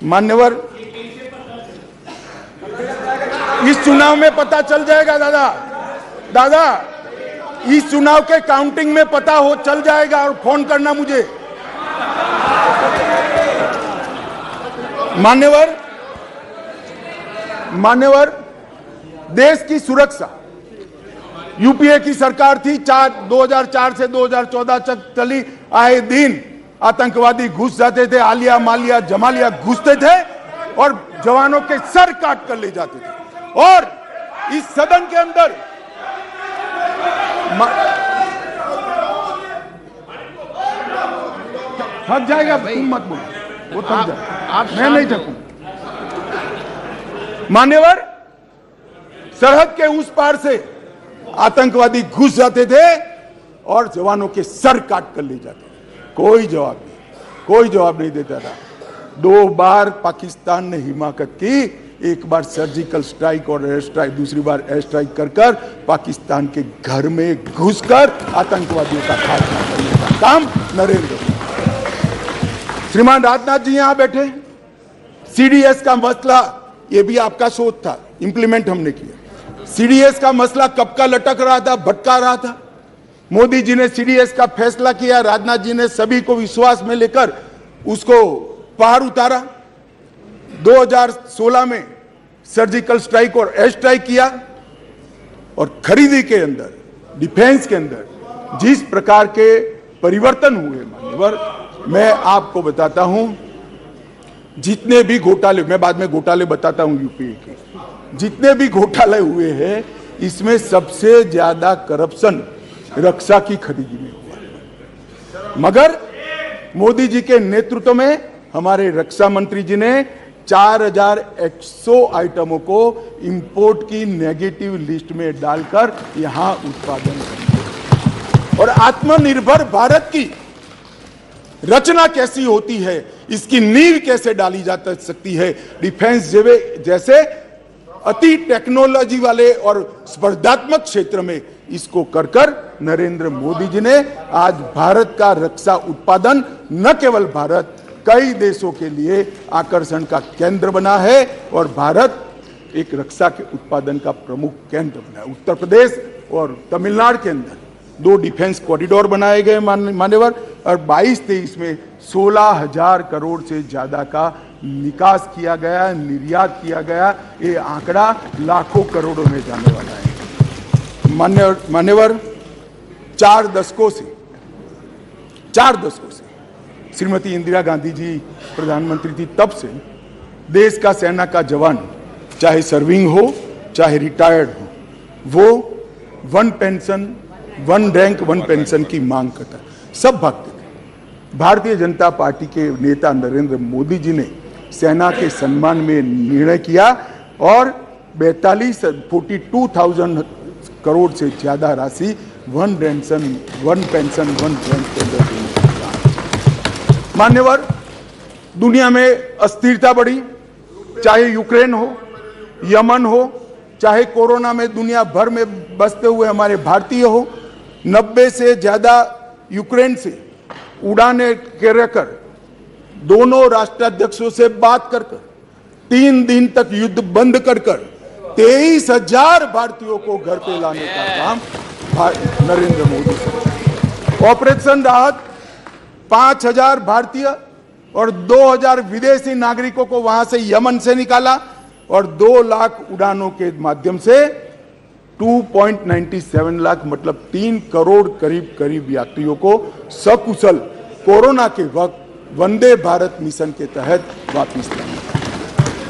मान्यवर, इस चुनाव में पता चल जाएगा दादा, इस चुनाव के काउंटिंग में पता चल जाएगा और फोन करना मुझे। मान्यवर, देश की सुरक्षा यूपीए की सरकार थी। 2004 से 2014 तक चली। आए दिन आतंकवादी घुस जाते थे, आलिया मालिया जमालिया घुसते थे और जवानों के सर काट कर ले जाते थे। और इस सदन के अंदर थक जाएगा, तुम मत बोलो, वो थक जाएगा, मैं नहीं थकूं। मान्यवर, सरहद के उस पार से आतंकवादी घुस जाते थे और जवानों के सर काट कर ले जाते थे। कोई जवाब नहीं देता था। 2 बार पाकिस्तान ने हिमाकत की, एक बार सर्जिकल स्ट्राइक और एयर स्ट्राइक, दूसरी बार एयर स्ट्राइक कर पाकिस्तान के घर में घुसकर आतंकवादियों का खात्मा करने का काम नरेंद्र मोदी। श्रीमान राजनाथ जी यहां बैठे। सीडीएस का मसला, यह भी आपका सोच था, इंप्लीमेंट हमने किया। सीडीएस का मसला कब का लटक रहा था, भटका रहा था। मोदी जी ने सीडीएस का फैसला किया, राजनाथ जी ने सभी को विश्वास में लेकर उसको पार उतारा। 2016 में सर्जिकल स्ट्राइक और एयर स्ट्राइक किया और खरीदी के अंदर, डिफेंस के अंदर जिस प्रकार के परिवर्तन हुए मान्यवर, मैं आपको बताता हूं, जितने भी घोटाले, मैं बाद में घोटाले बताता हूं यूपीए के, जितने भी घोटाले हुए हैं, इसमें सबसे ज्यादा करप्शन रक्षा की खरीदी में हुआ। मगर मोदी जी के नेतृत्व में हमारे रक्षा मंत्री जी ने 4100 आइटमों को इंपोर्ट की नेगेटिव लिस्ट में डालकर यहां उत्पादन किया। और आत्मनिर्भर भारत की रचना कैसी होती है, इसकी नींव कैसे डाली जा सकती है, डिफेंस जैसे अति टेक्नोलॉजी वाले और स्पर्धात्मक क्षेत्र में इसको कर नरेंद्र मोदी जी ने आज भारत का रक्षा उत्पादन न केवल भारत, कई देशों के लिए आकर्षण का केंद्र बना है और भारत एक रक्षा के उत्पादन का प्रमुख केंद्र बना है। उत्तर प्रदेश और तमिलनाडु के अंदर 2 डिफेंस कॉरिडोर बनाए गए मान्यवर, और 22-23 में 16,000 करोड़ से ज्यादा का निकास किया गया, निर्यात किया गया। ये आंकड़ा लाखों करोड़ों में जाने वाला है मान्यवर। 4 दशकों से श्रीमती इंदिरा गांधी जी प्रधानमंत्री थी, तब से देश का सेना का जवान, चाहे सर्विंग हो चाहे रिटायर्ड हो, वो 1 पेंशन 1 रैंक 1 पेंशन की मांग करता है। सब भागते थे। भारतीय जनता पार्टी के नेता नरेंद्र मोदी जी ने सेना के सम्मान में निर्णय किया और 42,000 करोड़ से ज्यादा राशि 1 पेंशन 1 रैंक के अंदर देने का काम। मान्यवर, दुनिया में अस्थिरता बढ़ी, चाहे यूक्रेन हो, यमन हो, चाहे कोरोना में दुनिया भर में बसते हुए हमारे भारतीय हो। 90 से ज्यादा यूक्रेन से उड़ाने कर दोनों राष्ट्राध्यक्षों से बात कर 3 दिन तक युद्ध बंद कर 23,000 भारतीयों को घर पे लाने का काम नरेंद्र मोदी से। ऑपरेशन राहत 5,000 भारतीय और 2,000 विदेशी नागरिकों को वहां से, यमन से निकाला और 2 लाख उड़ानों के माध्यम से 2.97 लाख मतलब 3 करोड़ करीब यात्रियों को सकुशल कोरोना के वक्त वंदे भारत मिशन के तहत वापस लाया।